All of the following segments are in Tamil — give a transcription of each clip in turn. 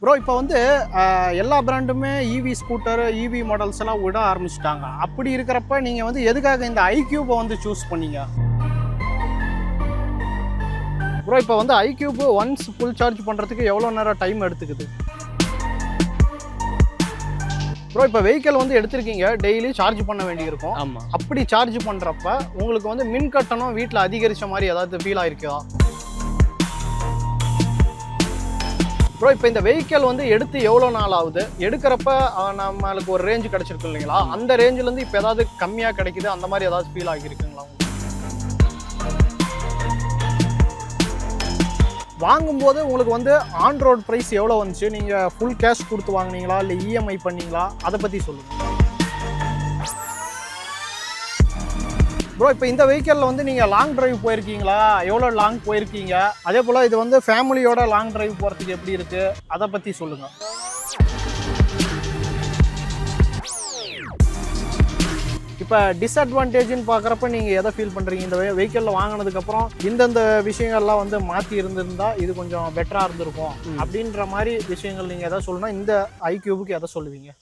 ப்ரோ இப்போ வந்து எல்லா பிராண்டுமே இவி ஸ்கூட்டர் இவி மாடல்ஸ் எல்லாம் விட ஆரம்பிச்சிட்டாங்க. அப்படி இருக்கிறப்ப நீங்கள் வந்து எதுக்காக இந்த ஐக்யூபை வந்து சூஸ் பண்ணீங்க? ப்ரோ இப்போ வந்து ஐக்யூப் ஒன்ஸ் ஃபுல் சார்ஜ் பண்ணுறதுக்கு எவ்வளோ நேரம் டைம் எடுத்துக்குது? ப்ரோ இப்போ வெஹிக்கிள் வந்து எடுத்திருக்கீங்க, டெய்லி சார்ஜ் பண்ண வேண்டியிருக்கும். ஆமாம். அப்படி சார்ஜ் பண்ணுறப்ப உங்களுக்கு வந்து மின் கட்டணம் வீட்டில் அதிகரித்த மாதிரி ஏதாவது ஃபீல் ஆயிருக்கா? ப்ரோ இப்போ இந்த வெஹிக்கிள் வந்து எடுத்து எவ்வளோ நாள் ஆகுது? எடுக்கிறப்ப நம்மளுக்கு ஒரு ரேஞ்சு கிடச்சிருக்கு இல்லைங்களா? அந்த ரேஞ்சிலேருந்து இப்போ ஏதாவது கம்மியாக கிடைக்குது, அந்த மாதிரி ஏதாவது ஃபீல் ஆகியிருக்குங்களா? வாங்கும்போது உங்களுக்கு வந்து ஆன் ரோட் ப்ரைஸ் எவ்வளோ வந்துச்சு? நீங்கள் ஃபுல் கேஷ் கொடுத்து வாங்கினீங்களா இல்லை இஎம்ஐ பண்ணீங்களா? அதை பற்றி சொல்லுங்கள் ப்ரோ. இப்போ இந்த வெஹிக்கிளில் வந்து நீங்கள் லாங் டிரைவ் போயிருக்கீங்களா? எவ்வளோ லாங் போயிருக்கீங்க? அதே போல் இது வந்து ஃபேமிலியோட லாங் டிரைவ் போகிறதுக்கு எப்படி இருக்குது, அதை பற்றி சொல்லுங்கள். இப்போ டிஸ்அட்வான்டேஜ்னு பார்க்குறப்ப நீங்கள் எதை ஃபீல் பண்ணுறீங்க? இந்த வெஹிக்கிளில் வாங்கினதுக்கப்புறம் இந்தந்த விஷயங்கள்லாம் வந்து மாற்றி இருந்திருந்தா இது கொஞ்சம் பெட்டராக இருந்திருக்கும் அப்படின்ற மாதிரி விஷயங்கள் நீங்கள் எதை சொல்லணும்னா இந்த ஐக்யூபுக்கு எதை சொல்லுவீங்க?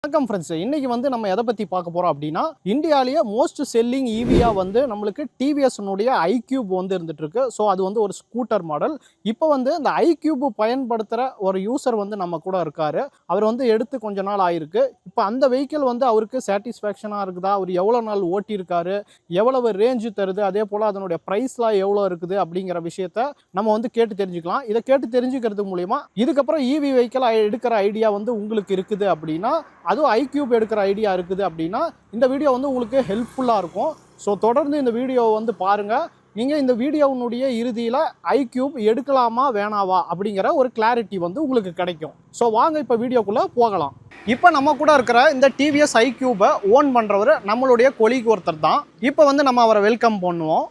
வணக்கம் ஃப்ரெண்ட்ஸ், இன்னைக்கு வந்து நம்ம எதை பற்றி பார்க்க போகிறோம் அப்படின்னா, இந்தியாவிலேயே மோஸ்ட் செல்லிங் ஈவியாக வந்து நம்மளுக்கு டிவிஎஸ்னுடைய ஐக்யூப் வந்து இருந்துட்டு இருக்கு. ஸோ அது வந்து ஒரு ஸ்கூட்டர் மாடல். இப்போ வந்து இந்த ஐக்யூப் பயன்படுத்துகிற ஒரு யூசர் வந்து நம்ம கூட இருக்காரு. அவர் வந்து எடுத்து கொஞ்ச நாள் ஆயிருக்கு. இப்போ அந்த வெஹிக்கிள் வந்து அவருக்கு சாட்டிஸ்ஃபேக்ஷனாக இருக்குதா, அவர் எவ்வளோ நாள் ஓட்டியிருக்காரு, எவ்வளவு ரேஞ்சு தருது, அதே போல் அதனுடைய ப்ரைஸ்லாம் எவ்வளோ இருக்குது அப்படிங்கிற விஷயத்த நம்ம வந்து கேட்டு தெரிஞ்சுக்கலாம். இதை கேட்டு தெரிஞ்சுக்கிறது மூலிமா இதுக்கப்புறம் இவி வெஹிக்கிள் எடுக்கிற ஐடியா வந்து உங்களுக்கு இருக்குது அப்படின்னா, அதுவும் ஐக்யூப் எடுக்கிற ஐடியா இருக்குது அப்படின்னா இந்த வீடியோ வந்து உங்களுக்கு ஹெல்ப்ஃபுல்லாக இருக்கும். ஸோ தொடர்ந்து இந்த வீடியோவை வந்து பாருங்கள். நீங்கள் இந்த வீடியோவுடைய இறுதியில் ஐக்யூப் எடுக்கலாமா வேணாவா அப்படிங்கிற ஒரு கிளாரிட்டி வந்து உங்களுக்கு கிடைக்கும். ஸோ வாங்க இப்போ வீடியோக்குள்ளே போகலாம். இப்போ நம்ம கூட இருக்கிற இந்த டிவிஎஸ் ஐக்யூபை ஓன் பண்ணுறவர் நம்மளுடைய கொலீக் ஒருத்தர் தான். இப்போ வந்து நம்ம அவரை வெல்கம் பண்ணுவோம்.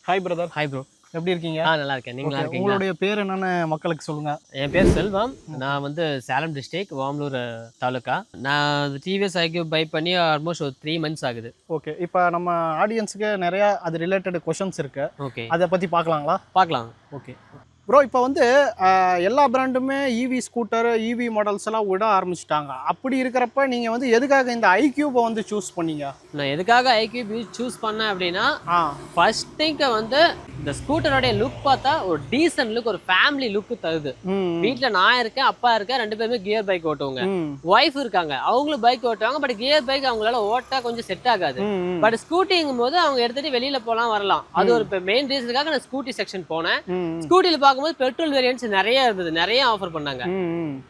Hi brother. ஹாய் ப்ரோ, எப்படி இருக்கீங்க? நல்லா இருக்கேன். நீங்க நல்லா இருக்கீங்களா? உங்களுடைய பேர் என்னன்னு மக்களுக்கு சொல்லுங்க. என் பேர் செல்வம். நான் வந்து சேலம் டிஸ்ட்ரிக்ட் வாம்லூர் தாலுக்கா. நான் டிவிஎஸ் ஐக்யூப் பை பண்ணி ஆல்மோஸ்ட் ஒரு 3 months ஆகுது. ஓகே, இப்போ நம்ம ஆடியன்ஸுக்கு நிறைய அது ரிலேட்டட் கொஷன்ஸ் இருக்கு. ஓகே, அதை பற்றி பார்க்கலாங்களா? பார்க்கலாம். ஓகே ப்ரோ, இப்போ வந்து எல்லா பிராண்டுமே இவி ஸ்கூட்டர் இவி மாடல்ஸ் எல்லாம் விட ஆரம்பிச்சிட்டாங்க. அப்படி இருக்கிறப்ப நீங்கள் வந்து எதுக்காக இந்த ஐக்யூபை வந்து சூஸ் பண்ணீங்க? நான் எதுக்காக ஐக்யூப் சூஸ் பண்ணேன் அப்படின்னா, ஃபர்ஸ்ட் திங்க் வந்து இந்த ஸ்கூட்டரோடைய லுக் பார்த்தா ஒரு டீசன்ட் லுக், ஒரு ஃபேமிலி லுக் தருது. வீட்டில் நான் இருக்கேன், அப்பா இருக்கேன், 2 பேருமே கியர் பைக் ஓட்டுவாங்க. ஒய்ஃப் இருக்காங்க, அவங்களும் பைக் ஓட்டுவாங்க. பட் கியர் பைக் அவங்களால ஓட்ட கொஞ்சம் செட் ஆகாது. பட் ஸ்கூட்டிங்கும் போது அவங்க எடுத்துட்டு வெளியில போலாம் வரலாம். அது ஒரு மெயின் ரீசனுக்காக நான் ஸ்கூட்டி செக்ஷன் போனேன். ஸ்கூட்டில பார்க்கும்போது பெட்ரோல் வேரியன்ட்ஸ் நிறைய இருந்தது, நிறைய ஆஃபர் பண்ணாங்க.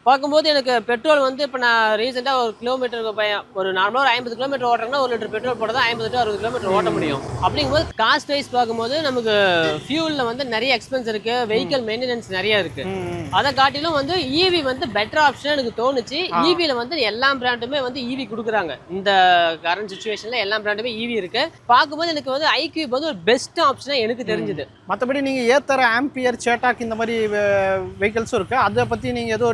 பார்க்கும்போது எனக்கு பெட்ரோல் வந்து இப்போ நான் ரீசெண்டா ஒரு கிலோமீட்டருக்கு ஒரு நார்மலா ஒரு 50 கிலோமீட்டர் ஓட்டுறேன்னா 1 லிட்டர் பெட்ரோல் போட தான் 50 to 60 கிலோமீட்டர் ஓட்ட முடியும். அப்படிங்கும்போது காஸ்ட் வைஸ் பார்க்கும்போது நமக்கு ஃபியூல்ல வந்து நிறைய எக்ஸ்பென்ஸ் இருக்கு, வெஹிக்கிள் மெயின்டெனன்ஸ் நிறைய இருக்கு. அதை காட்டிலும் வந்து இவி வந்து பெட்டர் ஆப்ஷன் எனக்கு தோணுச்சு. இவில வந்து எல்லா பிராண்டுமே வந்து இவி கொடுக்குறாங்க. இந்த கரண்ட் சிச்சுவேஷன்ல எல்லா பிராண்டுமே இவி இருக்கு. பார்க்கும்போது எனக்கு வந்து ஐக்யூப் வந்து ஒரு பெஸ்ட் ஆப்ஷனா எனக்கு தெரிஞ்சது. மற்றபடி நீங்க ஏத்தர ஆம்பியர் சேட்டாக் இந்த மாதிரி வெஹிக்கிள்ஸும் இருக்கு. அதை பத்தி நீங்க ஏதோ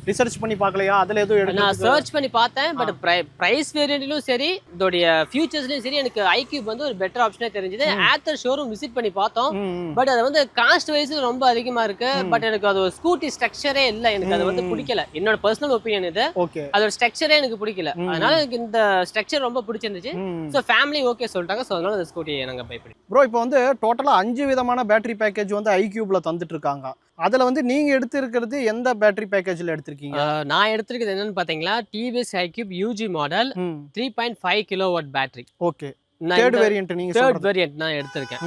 ரிசர்ச் பண்ணி பார்க்கலையா? அதுல ஏதோ நான் சர்ச் பண்ணி பார்த்தேன். பட் பிரைஸ் வேரியன்ட்லயும் சரி, இதோடைய ஃபியூச்சர்ஸ்லயும் சரி, எனக்கு ஐக்யூப் வந்து ஒரு பெட்டர் ஆப்ஷனா தெரிஞ்சது. ஆத்தர் ஷோரூம் விசிட் பண்ணி பார்த்தோம். பட் அது வந்து காஸ்ட் வைஸ் ரொம்ப அதிகமா இருக்கு. பட் எனக்கு அது ஒரு ஸ்கூட்டி ஸ்ட்ரக்சரே இல்ல, எனக்கு அது வந்து பிடிக்கல. என்னோட பர்சனல் ஒப்பீனியன் இது. அதோட ஸ்ட்ரக்சரே எனக்கு பிடிக்கல. அதனால எனக்கு இந்த ஸ்ட்ரக்சர் ரொம்ப பிடிச்சிருந்துச்சு. சோ ஃபேமிலி ஓகே சொல்லிட்டாங்க. சோ அதனால அந்த ஸ்கூட்டி நாங்க பை பண்ணி. ப்ரோ, இப்போ வந்து டோட்டலா 5 விதமான பேட்டரி பேக்கேஜ் வந்து ஐக்யூப்ல தந்துட்டு இருக்காங்க. அதுல வந்து நீங்க எடுத்திருக்கிறது எந்த பேட்டரி பேக்கேஜ்ல எடுத்திருக்கீங்க? நான் எடுத்திருக்கிறது என்னன்னு பாத்தீங்களா, TVS iQube UG model 3.5 kilowatt battery. Okay, third variant நீங்க தேர்ட் வேரியன்ட் நான் எடுத்திருக்கேன்.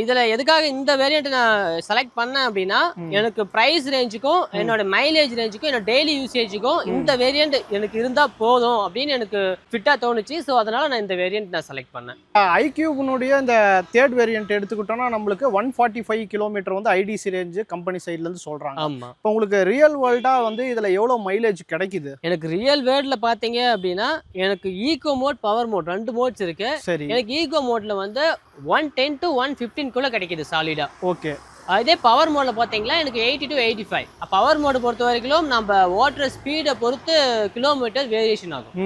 இதுல எதுக்காக இந்த வேரியன்ட் நான் செலக்ட் பண்ணேன் அப்படின்னா, எனக்கு பிரைஸ் ரேஞ்சுக்கும் என்னோட மைலேஜ் ரேஞ்சுக்கும் என்னோட டெய்லி யூசேஜுக்கும் இந்த வேரியன்ட் எனக்கு இருந்தா போதும் அப்படின்னு எனக்கு ஃபிட்டா தோணுச்சு. ஸோ அதனால நான் இந்த வேரியன்ட் நான் செலக்ட் பண்ணேன். ஐக்யூப்னுடைய இந்த தேர்ட் வேரியன்ட் எடுத்துக்கிட்டோம்னா நம்மளுக்கு 145 கிலோமீட்டர் வந்து ஐடிசி ரேஞ்சு கம்பெனி சைட்ல இருந்து சொல்றாங்க. ஆமா. இப்போ உங்களுக்கு ரியல் வேர்ல்டா வந்து இதுல எவ்வளவு மைலேஜ் கிடைக்குது? எனக்கு ரியல் வேர்ல்ட்ல பாத்தீங்க அப்படின்னா, எனக்கு ego mode, power mode 2 modes இருக்கு. எனக்கு ஈகோ மோட்ல வந்து 110 to 115 குள்ள கிடைக்குது சாலிடா. ஓகே. அதே பவர் மோட்ல பாத்தீங்களா எனக்கு 80 to 85. பவர் மோட் பொறுத்த வரைக்கும் நம்ம ஓட்டுற ஸ்பீடை பொறுத்து கிலோமீட்டர் வேரியேஷன் ஆகும்.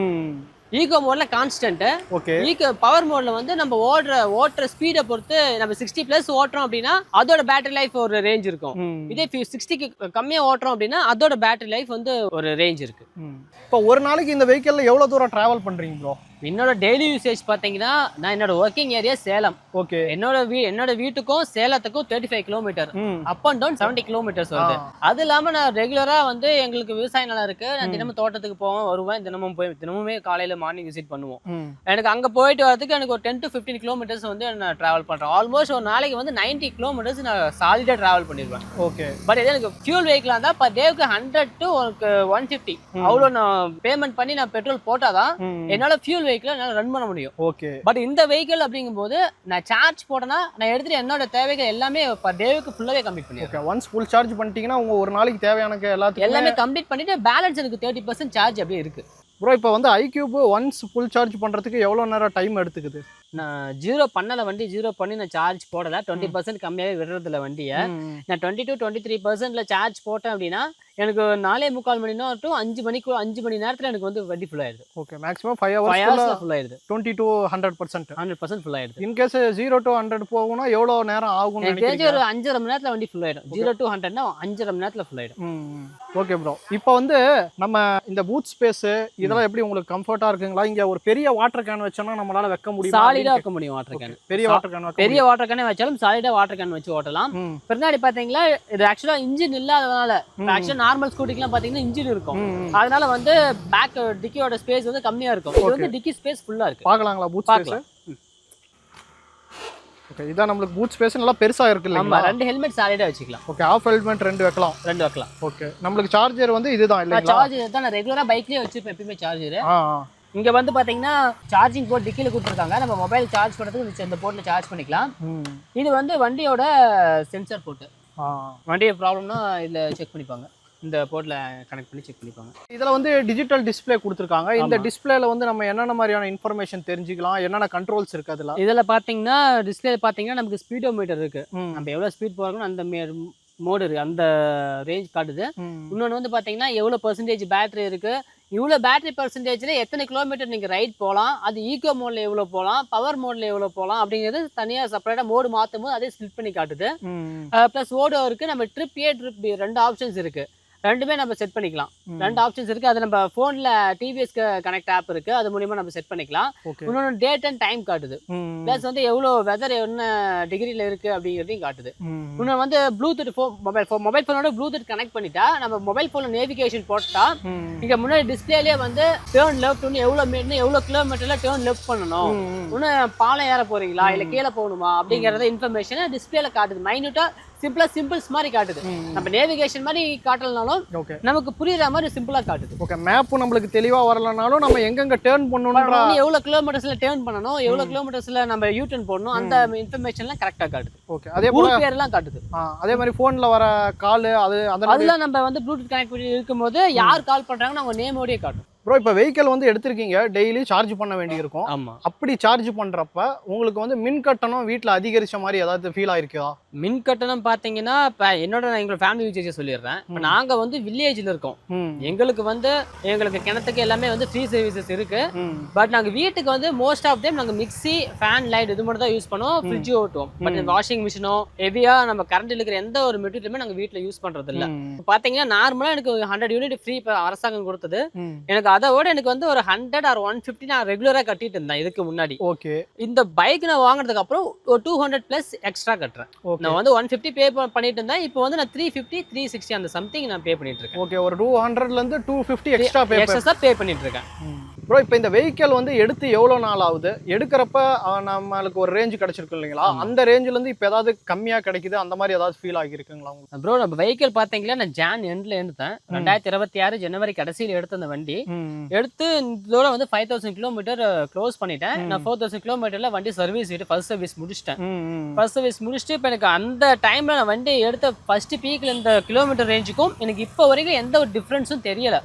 ஈகோ மோட்ல கான்ஸ்டன்ட். ஓகே. பவர் மோட்ல வந்து நம்ம ஓட்டுற ஸ்பீடை பொறுத்து நம்ம 60+ ஓட்டுறோம் அப்படின்னா அதோட பேட்டரி லைஃப் ஒரு ரேஞ்ச் இருக்கும். இதே 60க்கு கம்மியா ஓட்டுறோம் அப்படின்னா அதோட பேட்டரி லைஃப் வந்து ஒரு ரேஞ்ச் இருக்கு. இப்போ ஒரு நாளைக்கு இந்த வெஹிக்கிள்ல எவ்வளவு தூரம் டிராவல் பண்றீங்க ப்ரோ? என்னோட டெய்லி யூசேஜ் பாத்தீங்கன்னா நான் என்னோட ஒர்க்கிங் ஏரியா சேலம். ஓகே. என்னோட வீட்டுக்கும் சேலத்துக்கும் 35 kilometre, up and down 70 kilometres வருது. அது இல்லாம நான் ரெகுலரா வந்து எங்களுக்கு விவசாய நிலம் இருக்கு, நான் தினமும் தோட்டத்துக்கு போவேன் வருவேன், தினமுமே காலையில மார்னிங் விசிட் பண்ணுவோம். எனக்கு அங்க போயிட்டு வரதுக்கு எனக்கு ஒரு 10 to 15 கிலோமீட்டர்ஸ் வந்து நான் டிராவல் பண்றேன். ஆல்மோஸ்ட் ஒரு நாளைக்கு வந்து 90 கிலோமீட்டர்ஸ் நான் சாலிடா டிராவல் பண்ணிடுவேன். ஓகே. பட் இதே எனக்கு ஃபியூல் வெஹிக்கிளா இருந்தா பர் டேக்கு 100 to 150 அவ்வளோ நான் பேமெண்ட் பண்ணி நான் பெட்ரோல் போட்டாதான் என்னால ஃபியூல் வெஹிக்கிளை என்னால் ரன் பண்ண முடியும். ஓகே. பட் இந்த வெஹிக்கிள் அப்படிங்கும்போது நான் சார்ஜ் போட்டேன்னா நான் எடுத்துட்டு என்னோட தேவைகள் எல்லாமே பர் டேவுக்கு ஃபுல்லாவே கம்ப்ளீட் பண்ணிடுவேன். ஒன்ஸ் ஃபுல் சார்ஜ் பண்ணிட்டீங்கன்னா உங்க ஒரு நாளைக்கு தேவையான எல்லாமே கம்ப்ளீட் பண்ணிட்டு பேலன்ஸ் எனக்கு 30% சார்ஜ் அப்படியே இருக்கு. ப்ரோ இப்போ வந்து iQube ஒன்ஸ் ஃபுல் சார்ஜ் பண்றதுக்கு எவ்வளவு நேரம் டைம் எடுத்துக்குது? நான் ஜீரோ பண்ணல, வண்டி ஜீரோ பண்ணி நான் சார்ஜ் போடல. 20% கம்மியாவே விடுறதில்ல வண்டியை. நான் 20 to 23% சார்ஜ் போட்டேன் அப்படின்னா எனக்கு 4.25 மணி நேரம் டு 5 மணி நேரத்துல எனக்கு வந்து வண்டி ஃபுல் ஆயிடுது. ஓகே. மேக்ஸிமம் 5 hours ஃபுல் ஆயிடுது. 20 to 100% ஃபுல் ஆயிடுது. இன் கேஸ் 0 to 100 போகும்னா எவ்வளவு நேரம் ஆகும் நினைக்கிறீங்க? ஒரு 5.5 மணி நேரத்துல வண்டி ஃபுல் ஆயிடும். 0 to 100னா 5.5 மணி நேரத்துல ஃபுல் ஆயிடும். Okay bro. இப்போ வந்து நம்ம இந்த பூட் ஸ்பேஸ் இதெல்லாம் எப்படி உங்களுக்கு கம்ஃபர்ட்டா இருக்குங்களா? இங்க ஒரு பெரிய வாட்டர் கேன் வச்சோம்னா நம்மளால வைக்க முடியும், சாலிடா வைக்க முடியும். வாட்டர் கேன் பெரிய வாட்டர் கேன் வச்சாலும் சாலிடா வாட்டர் கேன் வச்சு ஓட்டலாம். பின்னாடி பாத்தீங்களா இது ஆக்சுவலா இன்ஜின் இல்லாதனால ஆக்சுவலா நார்மல் ஸ்கூட்டிக்குலாம் பாத்தீங்கன்னா இன்ஜின் இருக்கும், அதனால வந்து பேக் டிக்கியோட ஸ்பேஸ் வந்து கம்மியா இருக்கும். இது வந்து டிக்கி ஸ்பேஸ் ஃபுல்லா இருக்கு. பார்க்கலாங்களா பூட் ஸ்பேஸ்? ஓகே. இதான் நமக்கு பூட் ஸ்பேஸ் நல்லா பெருசா இருக்கு இல்லையா? ஆமா. ரெண்டு ஹெல்மெட் சாலிடா வச்சுக்கலாம். ஓகே. ஆஃப் ஹெல்மெட் ரெண்டு வைக்கலாம். ஓகே. நமக்கு சார்ஜர் வந்து இதுதான் இல்லையா? சார்ஜர் தான் நான் ரெகுலரா பைக்லயே வச்சிருப்பேன் எப்பவுமே சார்ஜர். இங்க வந்து பாத்தீங்கன்னா சார்ஜிங் போர்ட் டிக்கில கொடுத்துருக்காங்க. நம்ம மொபைல் சார்ஜ் பண்றதுக்கு இந்த போர்ட்ல சார்ஜ் பண்ணிக்கலாம். இது வந்து வண்டியோட சென்சார் போர்ட். வண்டியோட ப்ராப்ளம்னா இதுல செக் பண்ணிப்பாங்க, இந்த போர்ட்ல கனெக்ட் பண்ணி செக் பண்ணிப்பாங்க. இதுல வந்து டிஜிட்டல் டிஸ்ப்ளே கொடுத்துருக்காங்க. இந்த டிஸ்ப்ளேல வந்து நம்ம என்னென்ன மாதிரியான இன்ஃபர்மேஷன் தெரிஞ்சுக்கலாம், என்னென்ன கண்ட்ரோல்ஸ் இருக்கு அதுல? இதுல பாத்தீங்கன்னா டிஸ்ப்ளே பாத்தீங்கன்னா நமக்கு ஸ்பீடோமீட்டர் இருக்கு, நம்ம எவ்வளவு ஸ்பீட் போறோம் அந்த மோடு இருக்கு, அந்த ரேஞ்ச் காட்டுது. இன்னொன்று வந்து பாத்தீங்கன்னா எவ்வளவு பெர்சன்டேஜ் பேட்டரி இருக்கு, இவ்வளோ பேட்டரி பர்சன்டேஜ்ல எத்தனை கிலோமீட்டர் நீங்கள் ரைட் போகலாம், அது ஈகோ மோட்ல எவ்வளோ போகலாம், பவர் மோட்ல எவ்வளோ போகலாம் அப்படிங்கிறது தனியாக செப்பரேட்டாக மோடு மாற்றும் போது அதே ஸ்பிளிட் பண்ணி காட்டுது. ப்ளஸ் ஓடோ இருக்குது, நம்ம trip A trip B 2 options இருக்குது. ரெண்டுமே நம்ம செட் பண்ணிக்கலாம். 2 ஆப்ஷன்ஸ் இருக்கு. அது நம்ம போன்ல டிவிஎஸ்க்கு கனெக்ட் ஆப் இருக்கு, அது மூலமா நம்ம செட் பண்ணிக்கலாம். இன்னொன்று டேட் அண்ட் டைம் காட்டுது, பிளஸ் வந்து எவ்வளவு வெதர் என்ன டிகிரில இருக்கு அப்படிங்கிறதையும் காட்டுது. இன்னொன்று வந்து ப்ளூடூத் மொபைல் போனோட ப்ளூடூத் கனெக்ட் பண்ணிட்டா நம்ம மொபைல் போன்ல நேவிகேஷன் போட்டா இங்க முன்னாடி டிஸ்பிளேலயே வந்து டேர்ன் லெஃப்ட் எவ்வளவு கிலோமீட்டர்ல டேர்ன் லெஃப்ட் பண்ணணும், இன்னும் பாலம் ஏற போறீங்களா இல்ல கீழே போகணுமா அப்படிங்கறத இன்ஃபர்மேஷன் டிஸ்பிளேல காட்டுது. மைன்யூட்டா சிம்பிள்ஸ் மாதிரி காட்டுது. நம்ம நேவிகேஷன் மாதிரி காட்டலனாலும் நமக்கு புரியுற மாதிரி சிம்பிளா காட்டுது. ஓகே. மேப் நம்மளுக்கு தெளிவா வரலனாலும் நம்ம எங்கெங்க டர்ன் பண்ணனும்ன்ற எவ்வளவு கிலோமீட்டர்ஸ்ல டர்ன் பண்ணனும், எவ்வளவு கிலோமீட்டர்ஸ்ல நம்ம யூ டர்ன் போடணும், அந்த இன்ஃபர்மேஷன்லாம் கரெக்ட்டா காட்டுது. ஓகே. அதே போல பேர்லாம் காட்டுது. அதே மாதிரி போன்ல வர கால் அதெல்லாம் நம்ம வந்து ப்ளூடூத் கனெக்ட் பண்ணி இருக்கும்போது யார் கால் பண்றாங்கன்னு அவங்க நேமோடயே காட்டும். ப்ரோ இப்போ வெஹிக்கிள் வந்து எடுத்திருக்கீங்க, டெய்லி சார்ஜ் பண்ண வேண்டி இருக்கும். ஆமா. அப்படி சார்ஜ் பண்றப்ப உங்களுக்கு வந்து மின் கட்டணம் வீட்டில் அதிகரிச்ச மாதிரி ஏதாவது ஃபீல் ஆயிருக்கா? மின் கட்டணம் பாத்தீங்கன்னா இப்போ எங்களோட ஃபேமிலி யூசேஜ் சொல்லிடுறேன். இப்போ நாங்க வந்து வில்லேஜ்ல இருக்கோம், எங்களுக்கு கிணத்துக்கு எல்லாமே வந்து ஃப்ரீ சர்வீசஸ் இருக்கு. பட் நாங்க வீட்டுக்கு வந்து மோஸ்ட் ஆஃப் டைம் நாங்க மிக்ஸி, ஃபேன், லைட் இது மட்டும் தான் யூஸ் பண்ணுவோம், ஃப்ரிட்ஜ் ஓட்டுவோம். பட் வாஷிங் மிஷினோ ஹெவியா நம்ம கரண்ட் இருக்கிற எந்த ஒரு மெட்டீரியலுமே நாங்க வீட்டுல யூஸ் பண்றது இல்ல. பாத்தீங்கன்னா நார்மலா எனக்கு 100 யூனிட் ஃப்ரீ அரசாங்கம் கொடுத்தது. எனக்கு அதோட எனக்கு வந்து ஒரு 100 or 150 நான் ரெகுலரா கட்டிட்டு இருந்தேன் இதுக்கு முன்னாடி. ஓகே. இந்த பைக் நான் வாங்குறதுக்கு அப்புறம் ஒரு 200+ எக்ஸ்ட்ரா கட்டுறேன். நான் வந்து 150 பே பண்ணிட்டு இருந்தேன், இப்போ வந்து நான் 350 360 அந்த சம்திங் நான் பே பண்ணிட்டு இருக்கேன். ஓகே. ஒரு 200ல இருந்து 250 எக்ஸ்ட்ரா பே பண்ணிட்டு இருக்கேன். ப்ரோ இப்போ இந்த வெஹிக்கிள் வந்து எடுத்து எவ்வளோ நாள் ஆகுது? எடுக்கிறப்ப நம்மளுக்கு ஒரு ரேஞ்ச் கிடைச்சிருக்கு இல்லைங்களா, அந்த ரேஞ்சில இருந்து இப்போ ஏதாவது கம்மியா கிடைக்குது அந்த மாதிரி ஏதாவது ஃபீல் ஆகிருக்குங்களா? ப்ரோ நம்ம வெஹிக்கிள் பாத்தீங்கன்னா நான் ஜான் எண்ட்ல எடுத்தேன், 2026 ஜனவரி கடைசியில் எடுத்த அந்த வண்டி எடுத்து இதோட வந்து 5000 கிலோமீட்டர் க்ளோஸ் பண்ணிட்டேன். நான் 4000 கிலோமீட்டர்ல வண்டி சர்வீஸ் ஃபர்ஸ்ட் சர்வீஸ் முடிச்சிட்டேன். ஃபர்ஸ்ட் சர்வீஸ் முடிச்சுட்டு இப்போ எனக்கு அந்த டைம்ல நான் வண்டி எடுத்த ஃபர்ஸ்ட் பீக்ல இந்த கிலோமீட்டர் ரேஞ்சுக்கும் எனக்கு இப்போ வரைக்கும் எந்த ஒரு டிஃபரன்ஸும் தெரியல.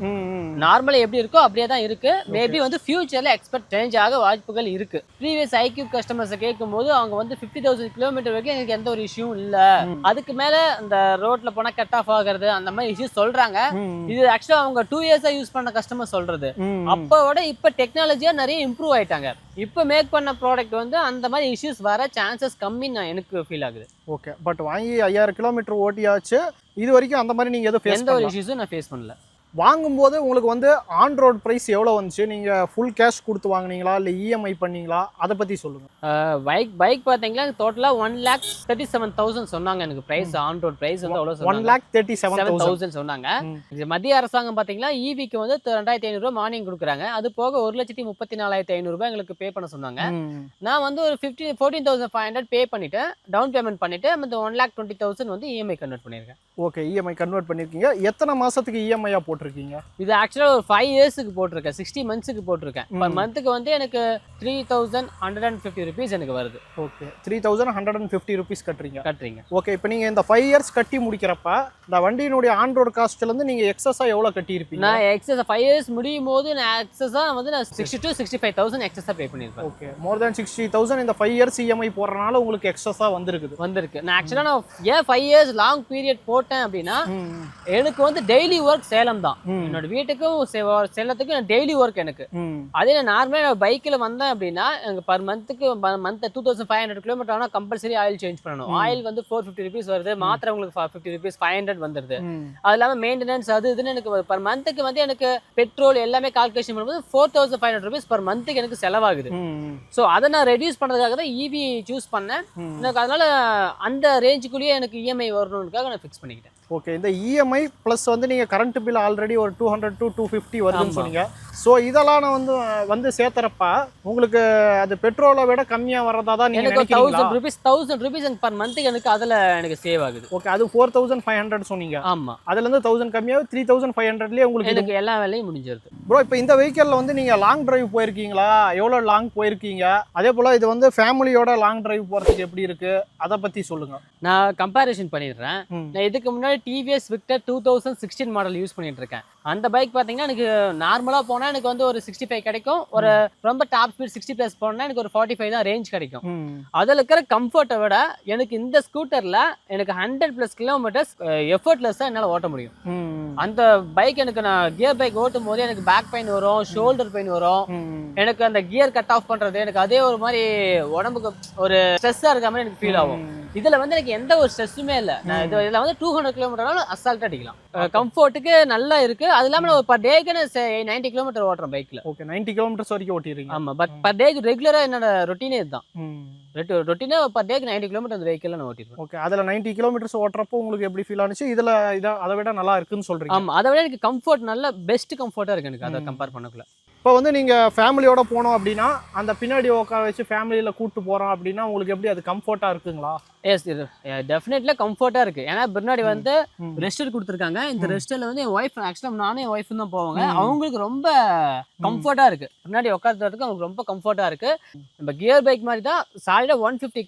நார்மலா எப்படி இருக்கோ அப்படியே தான் இருக்கு. மேபி மேபி வந்து ஃபியூச்சர்ல எக்ஸ்பெக்ட் சேஞ்ச் ஆக வாய்ப்புகள் இருக்கு. ப்ரீவியஸ் iQube கஸ்டமர்ஸை கேட்கும்போது அவங்க வந்து 50,000 கிலோமீட்டர் வரைக்கும் எனக்கு எந்த ஒரு இஷ்யூவும் இல்ல, அதுக்கு மேல இந்த ரோட்ல போனா கட் ஆஃப் ஆகுறது அந்த மாதிரி இஷ்யூஸ் சொல்றாங்க. இது ஆக்சுவலா அவங்க 2 இயர்ஸா யூஸ் பண்ண கஸ்டமர் சொல்றது. அப்போட இப்ப டெக்னாலஜியா நிறைய இம்ப்ரூவ் ஆயிட்டாங்க. இப்போ மேக் பண்ண ப்ராடக்ட் வந்து அந்த மாதிரி இஷ்யூஸ் வர சான்சஸ் கம்மின்னு எனக்கு ஃபீல் ஆகுது. ஓகே, பட் வாங்கி 5000 கிலோமீட்டர் ஓட்டியாச்சு, இது வரைக்கும் அந்த மாதிரி நீங்க எதுவும் எந்த ஒரு இஷ்யூஸும் நான் ஃபேஸ் பண்ணல. வாங்கும்போது உங்களுக்கு வந்து ஆன் ரோட் ப்ரைஸ் எவ்வளோ வந்துச்சு? நீங்கள் ஃபுல் கேஷ் கொடுத்து வாங்குனீங்களா இல்லை இஎம்ஐ பண்ணீங்களா? அதை பற்றி சொல்லுங்கள். பைக் பார்த்தீங்கன்னா டோட்டலாக 1,37,000 சொன்னாங்க. எனக்கு ப்ரைஸ் ஆன் ரோட் ப்ரைஸ் வந்து அவ்வளோ 1,37,000 சொன்னாங்க. இது மத்திய அரசாங்கம் பார்த்தீங்கன்னா ஈவிக்கு வந்து 2,500 மார்னிங் கொடுக்குறாங்க. அது போக 1,34,500 எங்களுக்கு பே பண்ண சொன்னாங்க. நான் வந்து ஒரு 14,500 பே பண்ணிட்டு டவுன் பேமெண்ட் பண்ணிட்டு அந்த 1,20,000 வந்து இஎம்ஐ கன்வெர்ட் பண்ணியிருக்கேன். ஓகே, இஎம்ஐ கன்வெர்ட் பண்ணியிருக்கீங்க. எத்தனை மாதத்துக்கு இஎம்ஐயாக போட்டிருக்கீங்க? இது ஆக்சுவலாக ஒரு 5 இயர்ஸுக்கு போட்டிருக்கேன், 60 மந்த்ஸுக்கு போட்டிருக்கேன். பர் மந்த்துக்கு வந்து எனக்கு 3,150 rupees எனக்கு வருது. ஓகே, 3,150 rupees கட்டுறீங்க. ஓகே, இப்போ நீங்கள் இந்த 5 இயர்ஸ் கட்டி முடிக்கிறப்ப இந்த வண்டியினுடைய ஆன் ரோட் காஸ்ட்லேருந்து நீங்கள் எக்ஸஸாக எவ்வளோ கட்டியிருப்பீங்க? நான் எக்ஸஸ் 5 இயர்ஸ் முடியும் போது நான் எக்ஸஸாக வந்து நான் 60,000 to 65,000 எக்ஸஸாக பே பண்ணியிருப்பேன். ஓகே, மோர் தேன் 60,000 இந்த 5 இயர்ஸ் இஎம்ஐ போடுறதுனால உங்களுக்கு எக்ஸஸாக வந்திருக்கு. நான் ஆக்சுவலாக நான் ஏன் 5 இயர்ஸ் லாங் பீரியட் போட்டேன் அப்படின்னா எனக்கு வந்து டெய்லி ஒர்க் சேலம் தான். என்னோட வீட்டுக்கும் சேலத்துக்கும் டெய்லி ஒர்க் எனக்கு. அதே நான் நார்மலாக பைக்கில் வந்தேன் அப்படின்னா எனக்கு பர் மந்த்துக்கு 2,500 கிலோமீட்டர் ஆனால் கம்பல்சரி ஆயில் சேஞ்ச் பண்ணணும். ஆயில் வந்து 450 rupees வருது, மாத்திரை உங்களுக்கு 50 rupees 500 வந்துடுது. அது இல்லாமல் மெயின்டெனன்ஸ் அது இதுன்னு எனக்கு பர் மந்த்துக்கு வந்து எனக்கு பெட்ரோல் எல்லாமே கால்குலேஷன் பண்ணும்போது 4,500 rupees பர் மந்த்துக்கு எனக்கு செலவாகுது. ஸோ அதை நான் ரெடியூஸ் பண்ணுறதுக்காக தான் இவி சூஸ் பண்ணேன். எனக்கு அதனால அந்த ரேஞ்சுக்குள்ளேயே எனக்கு இஎம்ஐ வரணுன்றதுக்காக நான் ஃபிக்ஸ் பண்ணிக்கிட்டேன். ஓகே, இந்த இஎம்ஐ ப்ளஸ் வந்து நீங்கள் கரண்ட் பில் ஆல்ரெடி ஒரு 200 to 250 வருதுன்னு சொன்னீங்க. ஸோ இதெல்லாம் நான் வந்து சேர்த்துறப்ப உங்களுக்கு அது பெட்ரோலை விட கம்மியாக வரதா தான் நீங்கள் நினைக்கிறீங்களா? 1,000 rupees எனக்கு பர் மந்த்துக்கு எனக்கு அதில் எனக்கு சேவ் ஆகுது. ஓகே, அது 4,500 சொன்னீங்க. ஆமாம், அதுலேருந்து 1000 கம்மியாக 3,500லேயே உங்களுக்கு எனக்கு எல்லா வேலையும் முடிஞ்சிருது. ப்ரோ, இப்போ இந்த வெஹிக்கிளில் வந்து நீங்கள் லாங் டிரைவ் போயிருக்கீங்களா? எவ்வளோ லாங் போயிருக்கீங்க? அதே போல் இது வந்து ஃபேமிலியோட லாங் டிரைவ் போகிறதுக்கு எப்படி இருக்குது அதை பற்றி சொல்லுங்கள். நான் கம்பேரிஷன் பண்ணிடுறேன். நான் இதுக்கு முன்னாடி டிவிஎஸ் விக்டர் 2016 மாடல் யூஸ் பண்ணிட்டு இருக்கேன். அந்த பைக் பார்த்தீங்கன்னா எனக்கு நார்மலாக போனால் எனக்கு வந்து ஒரு 65 கிடைக்கும். ஒரு ரொம்ப டாப் ஸ்பீட் 60+ போனால் எனக்கு ஒரு 45 தான் ரேஞ்ச் கிடைக்கும். அதில் இருக்கிற கம்ஃபர்ட்டை விட எனக்கு இந்த ஸ்கூட்டரில் எனக்கு 100+ கிலோமீட்டர்ஸ் எஃபர்ட்லெஸ்ஸாக என்னால் ஓட்ட முடியும். அந்த பைக் எனக்கு நான் கியர் பைக் ஓட்டும் போது எனக்கு பேக் பெயின் வரும், ஷோல்டர் பெயின் வரும். எனக்கு அந்த கியர் கட் ஆஃப் பண்ணுறது எனக்கு அதே ஒரு மாதிரி உடம்புக்கு ஒரு ஸ்ட்ரெஸ்ஸாக இருக்க மாதிரி எனக்கு ஃபீல் ஆகும். இதில் வந்து எனக்கு எந்த ஒரு ஸ்ட்ரெஸ்ஸுமே இல்லை. நான் இதில் வந்து 200 கிலோமீட்டர்னாலும் அசால்ட்டாக அடிக்கலாம். கம்ஃபர்ட்டுக்கு நல்லா இருக்குது. அது இல்லாமல் நான் பர் டேக்கு 90 கிலோமீட்டர் ஓட்டுறேன் பைக்கில். ஓகே, 90 கிலோமீட்டர்ஸ் வரைக்கும் ஓட்டிடுறீங்க? ஆமாம், பட் பர் டேக்கு ரெகுலராக என்னோட ரொட்டீனே இதுதான். ரொட்டீனே பர் டேக்கு 90 கிலோமீட்டர் அந்த வெஹிக்கிளில் நான் ஓட்டிடுவேன். ஓகே, அதில் 90 கிலோமீட்டர்ஸ் ஓட்டுறப்போ உங்களுக்கு எப்படி ஃபீல் ஆனிச்சு? இதில் அதை விட நல்லா இருக்குன்னு சொல்கிறீங்க? ஆமாம், அதை விட எனக்கு கம்ஃபர்ட் நல்ல பெஸ்ட் கம்ஃபர்ட்டாக இருக்குது எனக்கு அதை கம்பேர் பண்ணக்குள்ள. இப்போ வந்து நீங்கள் ஃபேமிலியோட போனோம் அப்படின்னா அந்த பின்னாடி உட்கார வச்சு ஃபேமிலியில் கூப்பிட்டு போகிறோம் அப்படின்னா உங்களுக்கு எப்படி அது கம்ஃபர்ட்டாக இருக்குங்களா? எஸ், டெஃபினெட்லி கம்ஃபர்ட்டாக இருக்குது. ஏன்னா பின்னாடி வந்து ரெஸ்டர் கொடுத்துருக்காங்க. இந்த ரெஸ்டரில் வந்து என் ஒய்ஃப், ஆக்சுவலாக நானும் என் ஒய்ஃபும் தான் போவாங்க. அவங்களுக்கு ரொம்ப கம்ஃபர்ட்டாக இருக்குது. பின்னாடி உட்காந்துறதுக்கு அவங்களுக்கு ரொம்ப கம்ஃபர்ட்டாக இருக்குது. நம்ம கியர் பைக் மாதிரி தான் சாலிடாக 150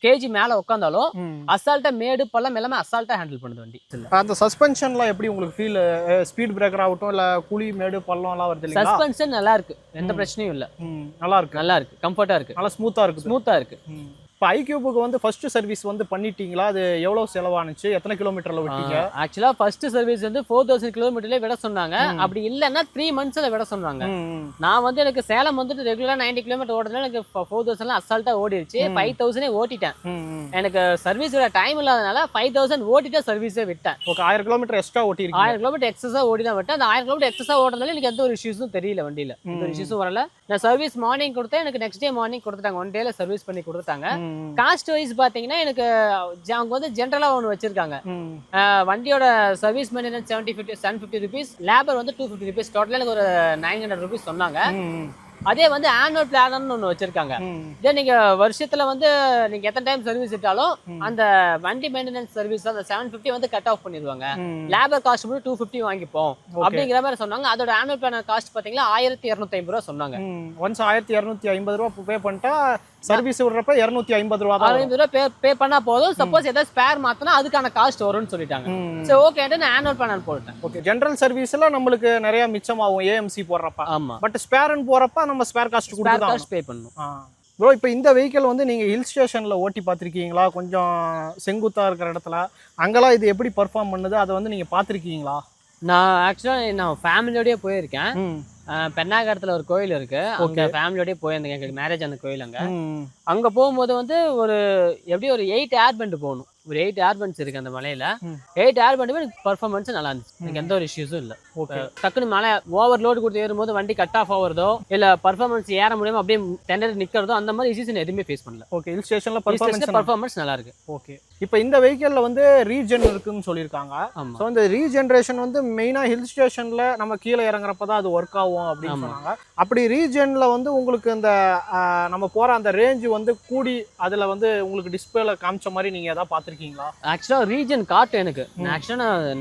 kg மேலே உட்காந்தாலும் அசால்ட்டாக மேடு பள்ளம் எல்லாமே அசால்ட்டாக ஹேண்டில் பண்ணுது வண்டி. அந்த சஸ்பென்ஷன்லாம் எப்படி உங்களுக்கு ஃபீல்? ஸ்பீட் பிரேக்கர் ஆகட்டும் இல்லை குழி மேடு பள்ளம்லாம் வருது? சஸ்பென்ஷன் நல்லா இருக்கு, எந்த பிரச்சனையும் இல்லை. நல்லா இருக்கு, கம்ஃபர்ட்டாக இருக்குது, நல்லா ஸ்மூத்தாக இருக்குது. இப்போ iQubeக்கு வந்து ஃபர்ஸ்ட் சர்வீஸ் வந்து பண்ணிட்டீங்களா? அது எவ்வளோ செலவானுச்சு? எத்தனை கிலோமீட்டரில் விட்டீங்க? ஆக்சுவலாக ஃபர்ஸ்ட் சர்வீஸ் வந்து 4,000 கிலோமீட்டர்லேயே விட சொன்னாங்க. அப்படி இல்லைன்னா 3 monthsல விட சொன்னாங்க. நான் வந்து எனக்கு சேலம் வந்துட்டு ரெகுலராக 90 கிலோமீட்டர் ஓடுறதுல எனக்கு 4,000 அசால்ட்டாக ஓடிடுச்சு. 5,000 ஓட்டிட்டேன். எனக்கு சர்வீஸ் விட டைம் இல்லாதனால 5,000 ஓட்டிட்டு சர்வீஸே விட்டேன். ஓகே, 1000 கிலோமீட்டர் எக்ஸ்ட்ரா ஓட்டிருக்கீங்க? 1000 கிலோமீட்டர் எக்ஸஸாக ஓடி தான் விட்டேன். அந்த 1000 கிலோமீட்டர் எக்ஸஸாக ஓடுறதுனால எனக்கு எந்த ஒரு இஷ்யூஸும் தெரியல, வண்டியில் எந்த ஒரு இஷ்யூஸும் வரல. நான் சர்வீஸ் மார்னிங் கொடுத்தேன், எனக்கு நெக்ஸ்ட் டே மார்னிங் கொடுத்துட்டாங்க. 1 டேல சர்வீஸ் பண்ணி கொடுத்தாங்க. காஸ்ட் வைஸ் பாத்தீங்கன்னா எனக்கு அவங்க வந்து ஜென்ரலா ஒன்று வச்சிருக்காங்க. வண்டியோட சர்வீஸ் மெயின்டெனன்ஸ் 750 rupees, லேபர் வந்து 250 rupees, டோட்டலாக எனக்கு ஒரு 900 rupees சொன்னாங்க. அதே வந்து ஆனுவல் பிளான் ஒன்று வச்சிருக்காங்க. இதே நீங்க வருஷத்துல வந்து நீங்க எத்தனை டைம் சர்வீஸ் விட்டாலும் அந்த வண்டி மெயின்டெனன்ஸ் சர்வீஸ் அந்த 750 வந்து கட் ஆஃப் பண்ணிடுவாங்க. லேபர் காஸ்ட் மட்டும் 250 வாங்கிப்போம் அப்படிங்கிற மாதிரி சொன்னாங்க. அதோட ஆனுவல் பிளான் காஸ்ட் பாத்தீங்கன்னா 1,250 ரூபா சொன்னாங்க. ஒன்ஸ் 1,250 ரூபா பே பண்ணிட்டா சர்வீஸ் விடுறப்ப 250 ரூபா தான் 250 ரூபா பே பண்ணா போதும். சப்போஸ் ஏதாவது ஸ்பேர் மாத்தினா அதுக்கான காஸ்ட் வரும்னு சொல்லிட்டாங்க. சோ ஓகேன்ட்டு நான் ஆனுவல் பிளான் போட்டேன். ஓகே, ஜெனரல் சர்வீஸ்ல நம்மளுக்கு நிறைய மிச்சமாகும் ஏஎம்சி போடுறப்ப. ஆமா, பட் ஸ்பேர்னு போறப்ப நம்ம ஸ்பேர் காஸ்ட் கொடுத்து தான் பே பண்ணணும். ப்ரோ, இப்போ இந்த வெஹிக்கிள் வந்து நீங்கள் ஹில் ஸ்டேஷனில் ஓட்டி பார்த்துருக்கீங்களா? கொஞ்சம் செங்குத்தாக இருக்கிற இடத்துல அங்கெல்லாம் இது எப்படி பர்ஃபார்ம் பண்ணுது அதை வந்து நீங்கள் பார்த்துருக்கீங்களா? நான் ஆக்சுவலாக நான் ஃபேமிலியோடய போயிருக்கேன். பெண்ணாகரத்தில் ஒரு கோயில் இருக்கு, அங்கே ஃபேமிலியோடய போயிருந்தேன். எங்களுக்கு மேரேஜ் அந்த கோயில் அங்கே போகும்போது வந்து ஒரு எப்படி ஒரு 8 ஏர் பெண்ட் போகணும். ஒரு 8 ஏர் பெண்ட்ஸ் இருக்கு அந்த மலையில. 8 ஏர் பெண்ட் எனக்கு பர்ஃபார்மன்ஸ் நல்லா இருந்துச்சு. எனக்கு எந்த ஒரு இஷ்யூஸும் இல்லை. டக்குன்னு மலை ஓவர்லோடு கொடுத்து ஏறும்போது வண்டி கட் ஆஃப் ஆகுறதோ இல்லை பர்ஃபார்மன்ஸ் ஏற முடியாம அப்படியே டெண்டர் நிற்கிறதோ அந்த மாதிரி இஷ்யூஸ் எதுவுமே ஃபேஸ் பண்ணல. ஓகே, ஹில் ஸ்டேஷனில் பர்ஃபார்மன்ஸ் நல்லா இருக்கு. ஓகே, இப்போ இந்த வெஹிக்கிளில் வந்து ரீஜென் இருக்குன்னு சொல்லியிருக்காங்க. ஸோ இந்த ரீஜென்ரேஷன் வந்து மெயினாக ஹில் ஸ்டேஷனில் நம்ம கீழே இறங்குறப்ப தான் அது ஒர்க் ஆகும் அப்படின்னு சொன்னாங்க. அப்படி ரீஜனில் வந்து உங்களுக்கு இந்த நம்ம போகிற அந்த ரேஞ்சு வந்து கூடி அதில் வந்து உங்களுக்கு டிஸ்பிளேல காமிச்ச மாதிரி நீங்கள் எதாவது பார்த்துருக்கீங்களா? ஆக்சுவலாக ரீஜன் காட்டும் எனக்கு.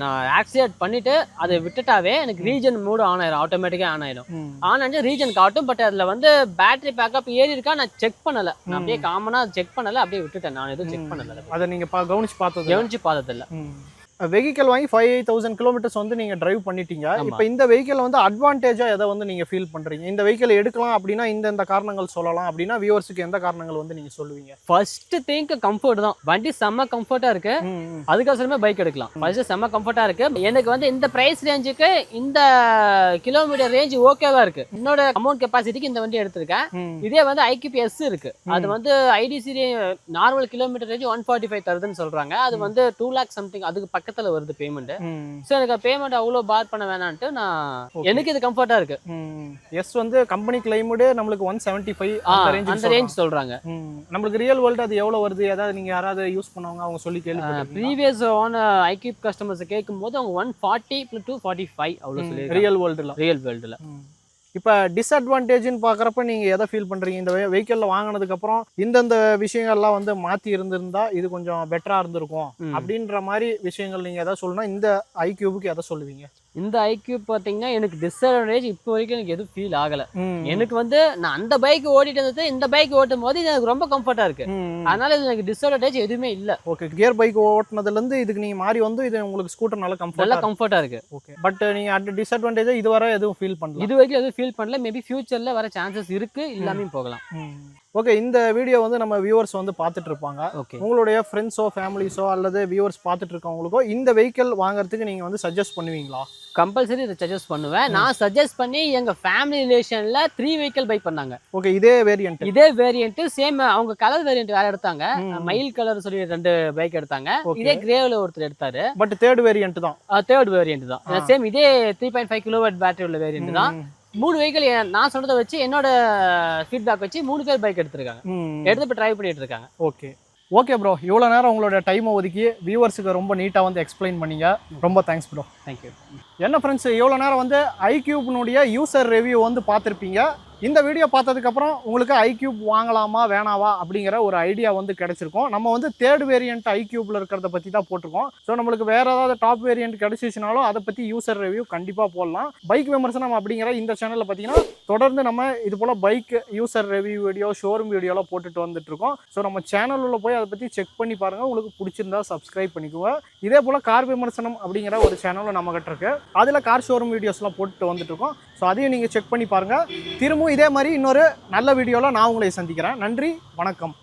நான் ஆக்சிடேட் பண்ணிட்டு அதை விட்டுட்டாவே எனக்கு ரீஜன் மூடு ஆன் ஆயிடும், ஆட்டோமேட்டிக்காக ஆன் ஆயிடும். ஆன் ஆச்சு ரீஜன் காட்டும். பட் அதில் வந்து பேட்டரி பேக்கப் ஏறி இருக்கா நான் செக் பண்ணலை. நான் அப்படியே காமனாக செக் பண்ணலை, அப்படியே விட்டுட்டேன். நான் எதுவும் செக் பண்ணலை. அதை நீங்கள் கவனிச்சு பார்த்ததில்லை. வெஹிக்கிள் வாங்கி 5000 கிலோமீட்டர்ஸ் வந்து நீங்கள் டிரைவ் பண்ணிட்டீங்க. இப்போ இந்த வெஹிக்கிள் வந்து அட்வான்டேஜாக எதை வந்து நீங்கள் ஃபீல் பண்ணுறீங்க? இந்த வெஹிக்கிள் எடுக்கலாம் அப்படின்னா இந்த காரணங்கள் சொல்லலாம் அப்படின்னா வியூவர்ஸுக்கு எந்த காரணங்கள் வந்து நீங்கள் சொல்லுவீங்க? ஃபர்ஸ்ட் திங்க் கம்ஃபர்ட் தான். வண்டி செம்ம கம்ஃபர்ட்டாக இருக்கு. அதுக்கோசரமே பைக் எடுக்கலாம். ஃபர்ஸ்ட் செம்ம கம்ஃபர்ட்டாக இருக்கு. எனக்கு வந்து இந்த பிரைஸ் ரேஞ்சுக்கு இந்த கிலோமீட்டர் ரேஞ்ச் ஓகேவா இருக்கு. என்னோட அமௌண்ட் கெப்பாசிட்டிக்கு இந்த வண்டி எடுத்திருக்கேன். இதே வந்து IQPS இருக்கு, அது வந்து IDC நார்மல் கிலோமீட்டர் ரேஞ்ச் 145 தருதுன்னு சொல்றாங்க. அது வந்து 2 lakh சம்திங் அதுக்கு பக்கத்துல வருது பேமெண்ட். சோ எனக்கு பேமெண்ட் அவ்வளவு பார் பண்ண வேணாம்னு நான் எனக்கு இது கம்ஃபர்ட்டா இருக்கு. எஸ் வந்து கம்பெனி கிளைம்டு நம்மளுக்கு 175 அந்த ரேஞ்ச் சொல்றாங்க. நம்மளுக்கு ரியல் வேர்ல்ட் அது எவ்வளவு வருது? ஏதாவது நீங்க யாராவது யூஸ் பண்ணவங்க அவங்க சொல்லி கேள்விப்பட்டீங்களா? ப்ரீவியஸ் ஆன் IQ கஸ்டமர்ஸ் கேட்கும்போது அவங்க 140 to 245 அவ்வளவு சொல்லி ரியல் வேர்ல்டுல. இப்போ டிஸ்அட்வான்டேஜ்னு பார்க்குறப்ப நீங்கள் எதை ஃபீல் பண்ணுறீங்க? இந்த வெஹிக்கிளில் வாங்கினதுக்கப்புறம் இந்தந்த விஷயங்கள்லாம் வந்து மாற்றி இருந்திருந்தா இது கொஞ்சம் பெட்டராக இருந்திருக்கும் அப்படின்ற மாதிரி விஷயங்கள் நீங்கள் எதை சொல்லணும்னா இந்த iQBக்கு எதை சொல்லுவீங்க? இந்த IQ பார்த்தீங்கன்னா எனக்கு டிஸ்அட்வான்டேஜ் இப்போ வரைக்கும் எனக்கு எதுவும் ஃபீல் ஆகலை. எனக்கு வந்து நான் அந்த பைக் ஓட்டிட்டு இருந்தது இந்த பைக் ஓட்டும் போது இது எனக்கு ரொம்ப கம்ஃபர்ட்டாக இருக்கு. அதனால இது எனக்கு டிஸ்அட்வான்டேஜ் எதுவுமே இல்லை. ஓகே, கியர் பைக் ஓட்டினதுலேருந்து இதுக்கு நீங்கள் மாறி வந்து இது உங்களுக்கு ஸ்கூட்டர் நல்லா கம்ஃபர்ட்டாக இருக்கு. ஓகே, பட் நீங்கள் டிஸ்அட்வான்டேஜ் இதுவரை எதுவும் ஃபீல் பண்ணல? இது வரைக்கும் எதுவும் ஃபீல் பண்ணல. மேபி ஃபியூச்சரில் வர சான்சஸ் இருக்கு, இல்லாமே போகலாம். ஓகே, இந்த வீடியோ வந்து நம்ம வியூவர்ஸ் வந்து பார்த்துட்டு இருப்பாங்க. உங்களுடைய ஃப்ரெண்ட்ஸோ ஃபேமிலிஸோ அல்லது வியூவர்ஸ் பார்த்துட்டு இருக்கவங்களுக்கோ இந்த வெஹிக்கிள் வாங்குறதுக்கு நீங்கள் வந்து சஜஸ்ட் பண்ணுவீங்களா? கம்பல்சரி இதை சஜஸ்ட் பண்ணுவேன். நான் சஜஸ்ட் பண்ணி எங்க ஃபேமிலி ரிலேஷன்ல 3 வெஹிக்கிள் பை பண்ணாங்க. ஓகே, இதே வேரியன்ட் சேம். அவங்க கலர் வேரியன்ட் வேற எடுத்தாங்க. மயில் கலர் சொல்லி 2 பைக் எடுத்தாங்க. இதே கிரேவ்ல ஒருத்தர் எடுத்தாரு. பட் தேர்ட் வேரியன்ட் தான். சேம் இதே 3.5 கிலோவாட் பேட்டரி உள்ள வேரியன்ட் தான். 3 வெஹிக்கிள் நான் சொன்னதை வச்சு என்னோட ஃபீட்பேக் வச்சு 3 பேர் பைக் எடுத்திருக்காங்க. எடுத்து இப்போ ட்ரைவ் பண்ணிட்டு இருக்காங்க. ஓகே ப்ரோ, இவ்வளோ நேரம் உங்களோட டைமை ஒதுக்கி வியூவர்ஸுக்கு ரொம்ப நீட்டாக வந்து எக்ஸ்பிளைன் பண்ணீங்க. ரொம்ப தேங்க்ஸ் ப்ரோ. தேங்க்யூ. என்ன ஃப்ரெண்ட்ஸ், இவ்வளோ நேரம் வந்து iQBனுடைய யூசர் ரிவ்யூ வந்து பார்த்துருப்பீங்க. இந்த வீடியோ பார்த்ததுக்கப்புறம் உங்களுக்கு iQB வாங்கலாமா வேணாவா அப்படிங்கிற ஒரு ஐடியா வந்து கிடைச்சிருக்கும். நம்ம வந்து தேர்ட் வேரியன்ட் iQBல இருக்கிறத பற்றி தான் போட்டிருக்கோம். ஸோ நம்மளுக்கு வேறு ஏதாவது டாப் வேரியன்ட் கிடைச்சிச்சுனாலும் அதை பற்றி யூசர் ரிவ்யூ கண்டிப்பாக போடலாம். பைக் விமர்சனம் அப்படிங்கிற இந்த சேனலில் பார்த்தீங்கன்னா தொடர்ந்து நம்ம இது போல் bike user review video, showroom வீடியோலாம் போட்டுட்டு வந்துட்டு இருக்கோம். ஸோ நம்ம சேனலில் போய் அதை பற்றி செக் பண்ணி பாருங்கள். உங்களுக்கு பிடிச்சிருந்தா சப்ஸ்கிரைப் பண்ணிக்குவோம். இதே போல் கார் விமர்சனம் அப்படிங்கிற ஒரு சேனலும் நம்மகிட்ட இருக்கு. அதில் கார் ஷோரூம் வீடியோஸ்லாம் போட்டுட்டு வந்துட்டு இருக்கோம். ஸோ அதையும் நீங்கள் செக் பண்ணி பாருங்கள். திரும்பவும் இதே மாதிரி இன்னொரு நல்ல வீடியோவில் நான் உங்களை சந்திக்கிறேன். நன்றி, வணக்கம்.